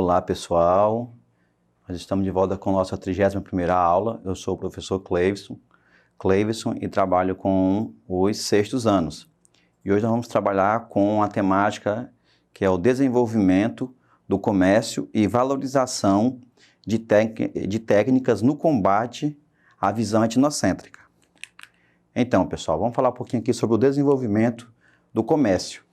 Olá pessoal, nós estamos de volta com a nossa 31ª aula. Eu sou o professor Cleivson e trabalho com os sextos anos. E hoje nós vamos trabalhar com a temática que é o desenvolvimento do comércio e valorização de técnicas no combate à visão etnocêntrica. Então pessoal, vamos falar um pouquinho aqui sobre o desenvolvimento do comércio.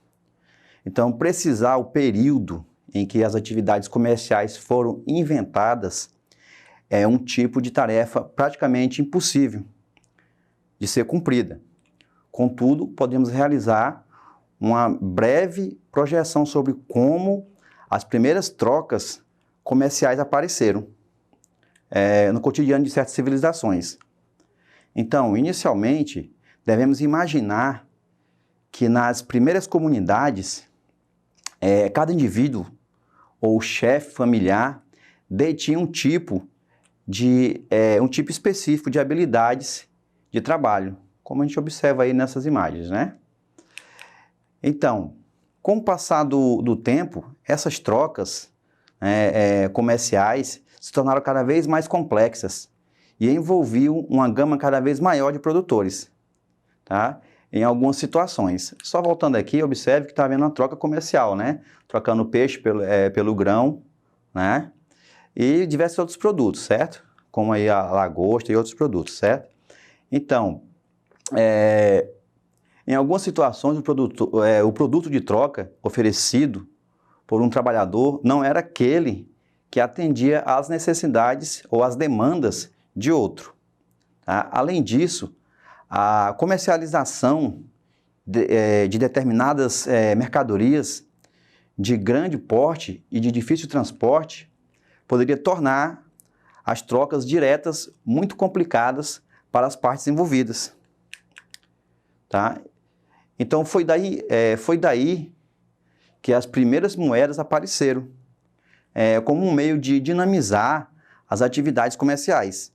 Então, precisar o período em que as atividades comerciais foram inventadas é um tipo de tarefa praticamente impossível de ser cumprida. Contudo, podemos realizar uma breve projeção sobre como as primeiras trocas comerciais apareceram no cotidiano de certas civilizações. Então, inicialmente, devemos imaginar que nas primeiras comunidades, cada indivíduo ou chefe familiar detinha um tipo específico de habilidades de trabalho, como a gente observa aí nessas imagens, né? Então, com o passar do tempo, essas trocas comerciais se tornaram cada vez mais complexas e envolviam uma gama cada vez maior de produtores, tá? Em algumas situações. Só voltando aqui, observe que está havendo uma troca comercial, né? Trocando peixe pelo grão, né? E diversos outros produtos, certo? Como aí a lagosta e outros produtos, certo? Então, em algumas situações, o produto de troca oferecido por um trabalhador não era aquele que atendia às necessidades ou às demandas de outro, tá? Além disso, a comercialização de determinadas mercadorias de grande porte e de difícil transporte poderia tornar as trocas diretas muito complicadas para as partes envolvidas, tá? Então foi daí que as primeiras moedas apareceram como um meio de dinamizar as atividades comerciais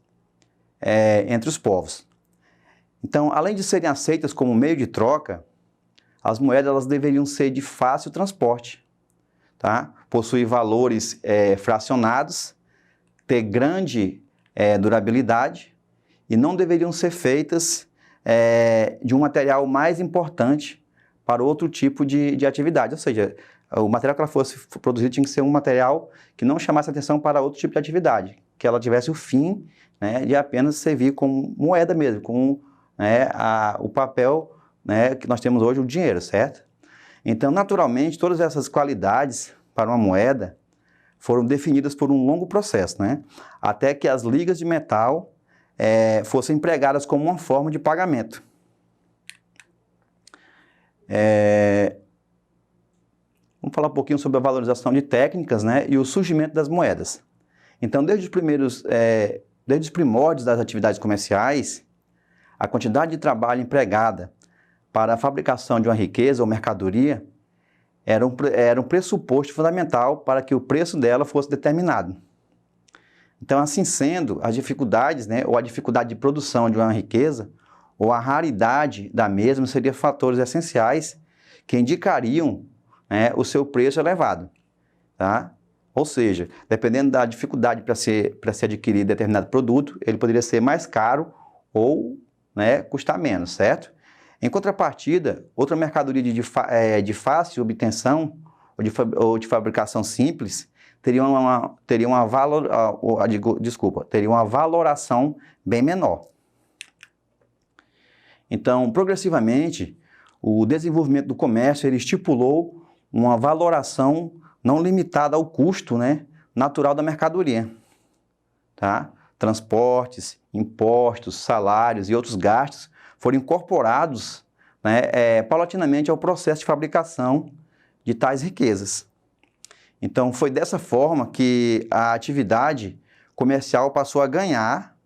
entre os povos. Então, além de serem aceitas como meio de troca, as moedas elas deveriam ser de fácil transporte, tá? Possuir valores fracionados, ter grande durabilidade e não deveriam ser feitas de um material mais importante para outro tipo de atividade. Ou seja, o material que ela fosse produzida tinha que ser um material que não chamasse atenção para outro tipo de atividade, que ela tivesse o fim, né, de apenas servir como moeda mesmo, como o papel, né, que nós temos hoje, o dinheiro, certo? Então, naturalmente, todas essas qualidades para uma moeda foram definidas por um longo processo, né? Até que as ligas de metal fossem empregadas como uma forma de pagamento. Vamos falar um pouquinho sobre a valorização de técnicas, né, e o surgimento das moedas. Então, desde os primórdios das atividades comerciais, a quantidade de trabalho empregada para a fabricação de uma riqueza ou mercadoria era um pressuposto fundamental para que o preço dela fosse determinado. Então, assim sendo, as dificuldades, né, ou a dificuldade de produção de uma riqueza ou a raridade da mesma seriam fatores essenciais que indicariam, né, o seu preço elevado, tá? Ou seja, dependendo da dificuldade para se adquirir determinado produto, ele poderia ser mais caro ou, né, custar menos, certo? Em contrapartida, outra mercadoria de fácil obtenção ou de fabricação simples teria uma valoração bem menor. Então, progressivamente, o desenvolvimento do comércio ele estipulou uma valoração não limitada ao custo, né, natural da mercadoria, tá? Transportes, impostos, salários e outros gastos foram incorporados, né, paulatinamente ao processo de fabricação de tais riquezas. Então, foi dessa forma que a atividade comercial passou a ganhar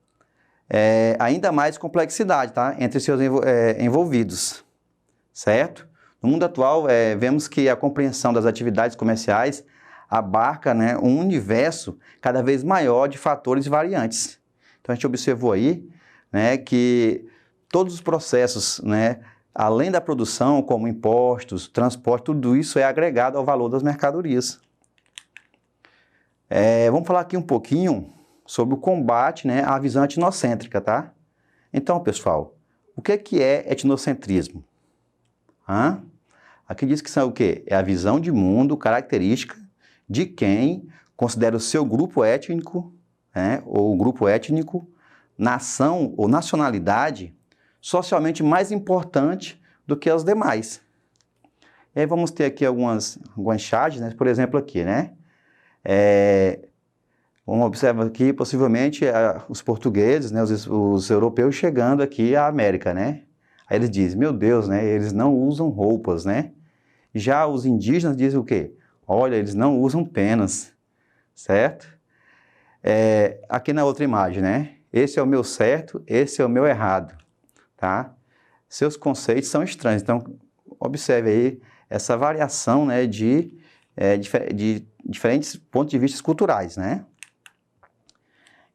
ainda mais complexidade, tá, entre seus envolvidos, certo? No mundo atual, vemos que a compreensão das atividades comerciais abarca, né, um universo cada vez maior de fatores variantes. Então, a gente observou aí, né, que todos os processos, né, além da produção, como impostos, transporte, tudo isso é agregado ao valor das mercadorias. Vamos falar aqui um pouquinho sobre o combate, né, à visão etnocêntrica, tá? Então, pessoal, o que é etnocentrismo? Aqui diz que são o quê? É a visão de mundo característica de quem considera o seu grupo étnico, né, ou grupo étnico, nação ou nacionalidade socialmente mais importante do que as demais. E aí vamos ter aqui algumas charges, né? Por exemplo, aqui, né? Vamos observar aqui, possivelmente, os portugueses, né? Os europeus chegando aqui à América, né? Aí eles dizem, meu Deus, né? Eles não usam roupas, né? Já os indígenas dizem o quê? Olha, eles não usam penas, certo? Aqui na outra imagem, né? Esse é o meu certo, esse é o meu errado, tá? Seus conceitos são estranhos, então observe aí essa variação, né, de diferentes pontos de vista culturais, né?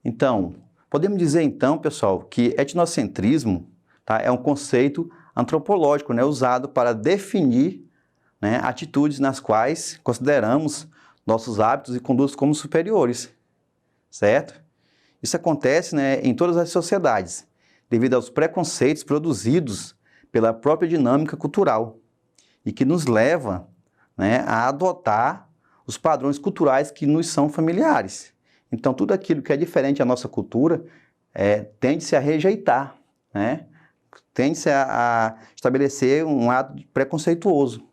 Então, podemos dizer então, pessoal, que etnocentrismo, tá, é um conceito antropológico, né, usado para definir, né, atitudes nas quais consideramos nossos hábitos e condutas como superiores, certo? Isso acontece, né, em todas as sociedades, devido aos preconceitos produzidos pela própria dinâmica cultural e que nos leva, né, a adotar os padrões culturais que nos são familiares. Então, tudo aquilo que é diferente da nossa cultura tende-se a rejeitar, né? Tende-se a estabelecer um ato preconceituoso,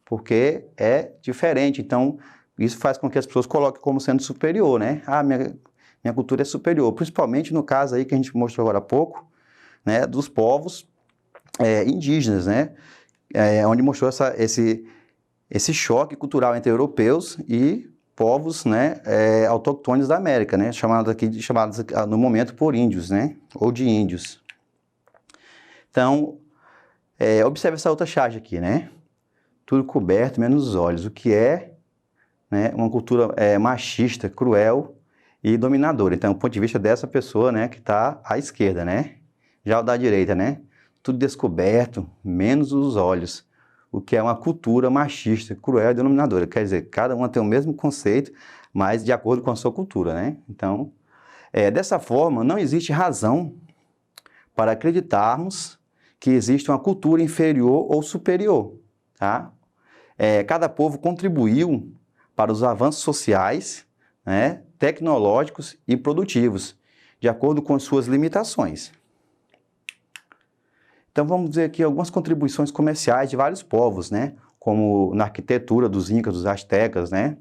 porque é diferente. Então, isso faz com que as pessoas coloquem como sendo superior, né? Minha cultura é superior, principalmente no caso aí que a gente mostrou agora há pouco, né, dos povos indígenas, né? Onde mostrou esse choque cultural entre europeus e povos, né, autóctones da América, né, chamados no momento por índios, né, ou de índios. Então, observe essa outra charge aqui, né, tudo coberto menos os olhos, o que é, né, uma cultura machista, cruel e dominadora. Então, do ponto de vista dessa pessoa, né, que está à esquerda, né, já o da direita, né, tudo descoberto menos os olhos, o que é uma cultura machista, cruel e dominadora. Quer dizer, cada uma tem o mesmo conceito, mas de acordo com a sua cultura, né? Então, dessa forma, não existe razão para acreditarmos que existe uma cultura inferior ou superior, tá? Cada povo contribuiu para os avanços sociais, né, tecnológicos e produtivos, de acordo com as suas limitações. Então vamos ver aqui algumas contribuições comerciais de vários povos, né? Como na arquitetura dos incas, dos astecas, né?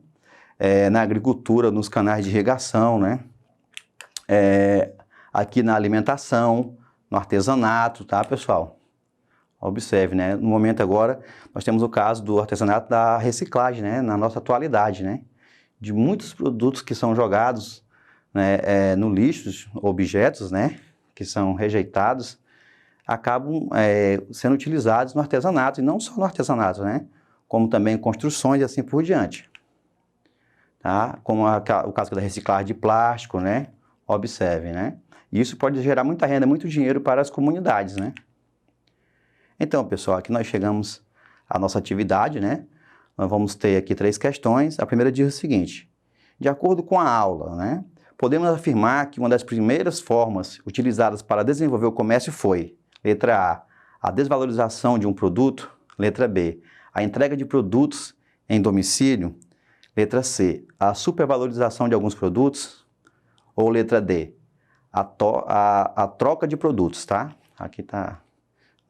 Na agricultura, nos canais de irrigação, né? Aqui na alimentação, no artesanato, tá, pessoal? Observe, né? No momento agora, nós temos o caso do artesanato da reciclagem, né? Na nossa atualidade, né? De muitos produtos que são jogados, né, no lixo, objetos, né? Que são rejeitados, acabam sendo utilizados no artesanato, e não só no artesanato, né? Como também em construções e assim por diante. Tá? Como o caso da reciclagem de plástico, né? Observe, né? E isso pode gerar muita renda, muito dinheiro para as comunidades, né? Então, pessoal, aqui nós chegamos à nossa atividade, né? Nós vamos ter aqui 3 questões. A primeira diz o seguinte: de acordo com a aula, né? Podemos afirmar que uma das primeiras formas utilizadas para desenvolver o comércio foi: letra A desvalorização de um produto. Letra B, a entrega de produtos em domicílio. Letra C, a supervalorização de alguns produtos. Ou letra D, a troca de produtos, tá? Aqui tá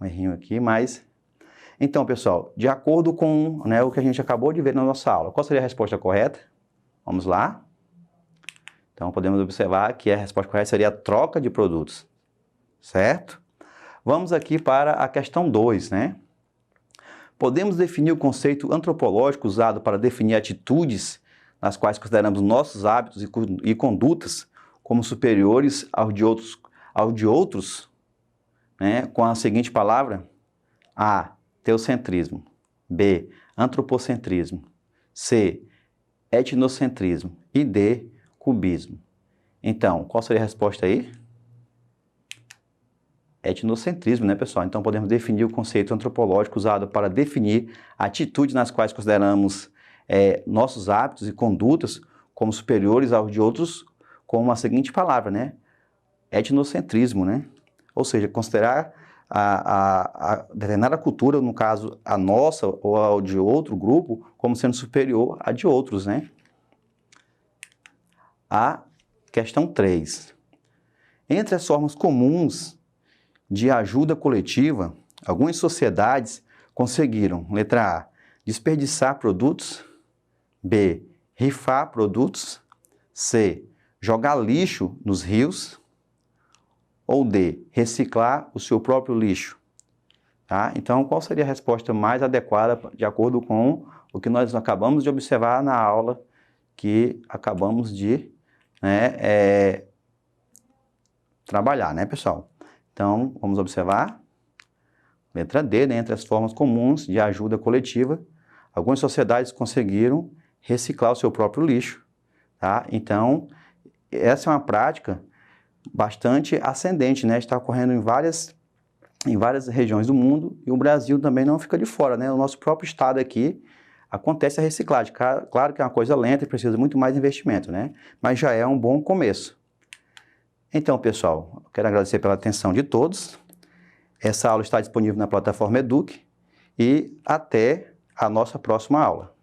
um errinho aqui, mas... Então, pessoal, de acordo com, né, o que a gente acabou de ver na nossa aula, qual seria a resposta correta? Vamos lá? Então, podemos observar que a resposta correta seria a troca de produtos, certo? Vamos aqui para a questão 2, né? Podemos definir o conceito antropológico usado para definir atitudes nas quais consideramos nossos hábitos e condutas como superiores ao de outros, né? Com a seguinte palavra: A, teocentrismo. B, antropocentrismo. C, etnocentrismo. E D, cubismo. Então, qual seria a resposta aí? Etnocentrismo, né, pessoal? Então, podemos definir o conceito antropológico usado para definir atitudes nas quais consideramos nossos hábitos e condutas como superiores aos de outros com a seguinte palavra, né? Etnocentrismo, né? Ou seja, considerar a determinada cultura, no caso a nossa ou a de outro grupo, como sendo superior à de outros, né? A questão 3. Entre as formas comuns de ajuda coletiva, algumas sociedades conseguiram, letra A, desperdiçar produtos, B, rifar produtos, C, jogar lixo nos rios, ou D, reciclar o seu próprio lixo. Tá? Então, qual seria a resposta mais adequada de acordo com o que nós acabamos de observar na aula que acabamos de trabalhar, né, pessoal? Então, vamos observar. Letra D, né, entre as formas comuns de ajuda coletiva, algumas sociedades conseguiram reciclar o seu próprio lixo. Tá? Então, essa é uma prática bastante ascendente, né? Está ocorrendo em várias regiões do mundo e o Brasil também não fica de fora, né? O nosso próprio estado aqui acontece a reciclagem. Claro que é uma coisa lenta e precisa muito mais investimento, né? Mas já é um bom começo. Então, pessoal, eu quero agradecer pela atenção de todos. Essa aula está disponível na plataforma Eduque e até a nossa próxima aula.